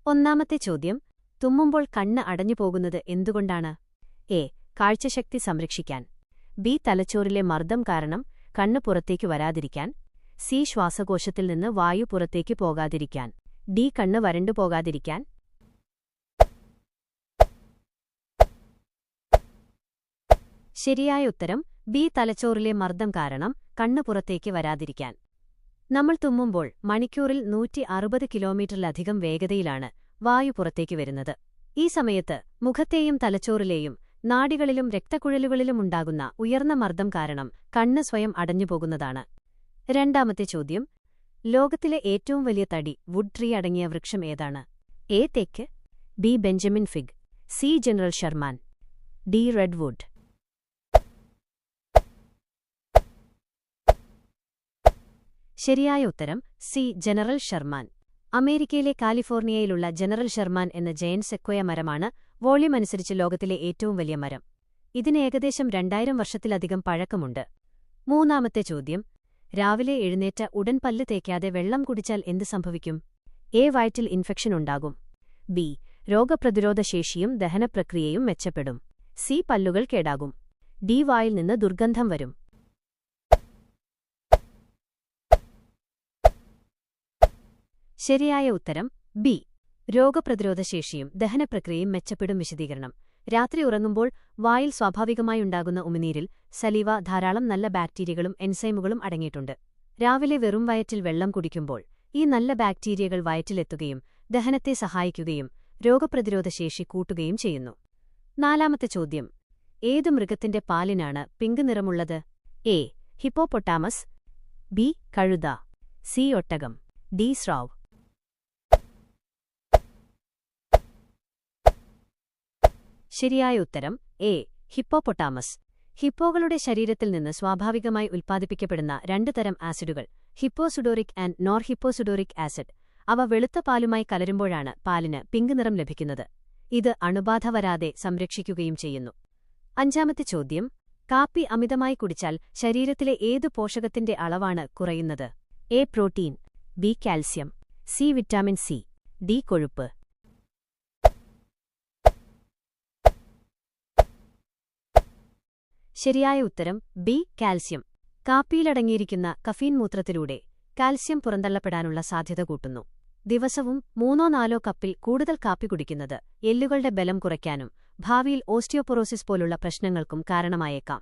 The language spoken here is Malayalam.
ഒന്നാമത്തെ ചോദ്യം, തുമ്മുമ്പോൾ കണ്ണ് അടഞ്ഞുപോകുന്നത് എന്തുകൊണ്ടാണ്? എ. കാഴ്ചശക്തി സംരക്ഷിക്കാൻ. ബി. തലച്ചോറിലെ മർദ്ദം കാരണം കണ്ണ് പുറത്തേക്ക് വരാതിരിക്കാൻ. സി. ശ്വാസകോശത്തിൽ നിന്ന് വായു പുറത്തേക്ക് പോകാതിരിക്കാൻ. ഡി. കണ്ണ് വരണ്ടുപോകാതിരിക്കാൻ. ശരിയായ ഉത്തരം ബി. തലച്ചോറിലെ മർദ്ദം കാരണം കണ്ണ് പുറത്തേക്ക് വരാതിരിക്കാൻ. നമ്മൾ തുമ്മുമ്പോൾ മണിക്കൂറിൽ 160 കിലോമീറ്ററിലധികം വേഗതയിലാണ് വായു പുറത്തേക്ക് വരുന്നത്. ഈ സമയത്ത് മുഖത്തെയും തലച്ചോറിലെയും നാഡികളിലും രക്തക്കുഴലുകളിലും ഉണ്ടാകുന്ന ഉയർന്ന മർദ്ദം കാരണം കണ്ണ് സ്വയം അടഞ്ഞുപോകുന്നതാണ്. രണ്ടാമത്തെ ചോദ്യം, ലോകത്തിലെ ഏറ്റവും വലിയ തടി വുഡ് ട്രീ അടങ്ങിയ വൃക്ഷം ഏതാണ്? എ. തേക്ക്. B. Benjamin fig. C. General Sherman. D. Redwood. ശരിയായ ഉത്തരം സി. General Sherman. അമേരിക്കയിലെ കാലിഫോർണിയയിലുള്ള ജനറൽ ഷെർമാൻ എന്ന ജയന്റ് സെക്വയ മരമാണ് വോള്യം അനുസരിച്ച് ലോകത്തിലെ ഏറ്റവും വലിയ മരം. ഇതിന് ഏകദേശം 2000 വർഷത്തിലധികം പഴക്കമുണ്ട്. മൂന്നാമത്തെ ചോദ്യം, രാവിലെ എഴുന്നേറ്റ ഉടൻ പല്ല് തേക്കാതെ വെള്ളം കുടിച്ചാൽ എന്ത് സംഭവിക്കും? എ. വയറ്റിൽ ഇൻഫെക്ഷൻ ഉണ്ടാകും. ബി. രോഗപ്രതിരോധശേഷിയും ദഹനപ്രക്രിയയും മെച്ചപ്പെടും. സി. പല്ലുകൾ കേടാകും. ഡി. വായിൽ നിന്ന് ദുർഗന്ധം വരും. ശരിയായ ഉത്തരം ബി. രോഗപ്രതിരോധശേഷിയും ദഹനപ്രക്രിയയും മെച്ചപ്പെടും. വിശദീകരണം: രാത്രി ഉറങ്ങുമ്പോൾ വായിൽ സ്വാഭാവികമായുണ്ടാകുന്ന ഉമിനീരിൽ സലീവ ധാരാളം നല്ല ബാക്ടീരിയകളും എൻസൈമുകളും അടങ്ങിയിട്ടുണ്ട്. രാവിലെ വെറും വയറ്റിൽ വെള്ളം കുടിക്കുമ്പോൾ ഈ നല്ല ബാക്ടീരിയകൾ വയറ്റിലെത്തുകയും ദഹനത്തെ സഹായിക്കുകയും രോഗപ്രതിരോധശേഷി കൂട്ടുകയും ചെയ്യുന്നു. നാലാമത്തെ ചോദ്യം, ഏതു മൃഗത്തിന്റെ പാലിനാണ് പിങ്ക് നിറമുള്ളത്? എ. ഹിപ്പോപ്പൊട്ടാമസ്. ബി. കഴുത. സി. ഒട്ടകം. ഡി. സ്രാവ്. ശരിയായ ഉത്തരം എ. ഹിപ്പോപ്പൊട്ടാമസ്. ഹിപ്പോകളുടെ ശരീരത്തിൽ നിന്ന് സ്വാഭാവികമായി ഉൽപ്പാദിപ്പിക്കപ്പെടുന്ന 2 തരം ആസിഡുകൾ ഹിപ്പോസുഡോറിക് ആൻഡ് നോർ ഹിപ്പോസുഡോറിക് ആസിഡ്. അവ വെളുത്ത പാലുമായി കലരുമ്പോഴാണ് പാലിന് പിങ്ക് നിറം ലഭിക്കുന്നത്. ഇത് അണുബാധ വരാതെ സംരക്ഷിക്കുകയും ചെയ്യുന്നു. അഞ്ചാമത്തെ ചോദ്യം, കാപ്പി അമിതമായി കുടിച്ചാൽ ശരീരത്തിലെ ഏതു പോഷകത്തിന്റെ അളവാണ് കുറയുന്നത്? A. Protein. B. Calcium. C. Vitamin C. D. കൊഴുപ്പ്. ശരിയായ ഉത്തരം ബി. കാൽസ്യം. കാപ്പിയിലടങ്ങിയിരിക്കുന്ന കഫീൻ മൂത്രത്തിലൂടെ കാൽസ്യം പുറന്തള്ളപ്പെടാനുള്ള സാധ്യത കൂട്ടുന്നു. ദിവസവും 3-4 കപ്പിൽ കൂടുതൽ കാപ്പി കുടിക്കുന്നത് എല്ലുകളുടെ ബലം കുറയ്ക്കാനും ഭാവിയിൽ ഓസ്റ്റിയോപൊറോസിസ് പോലുള്ള പ്രശ്നങ്ങൾക്കും കാരണമായേക്കാം.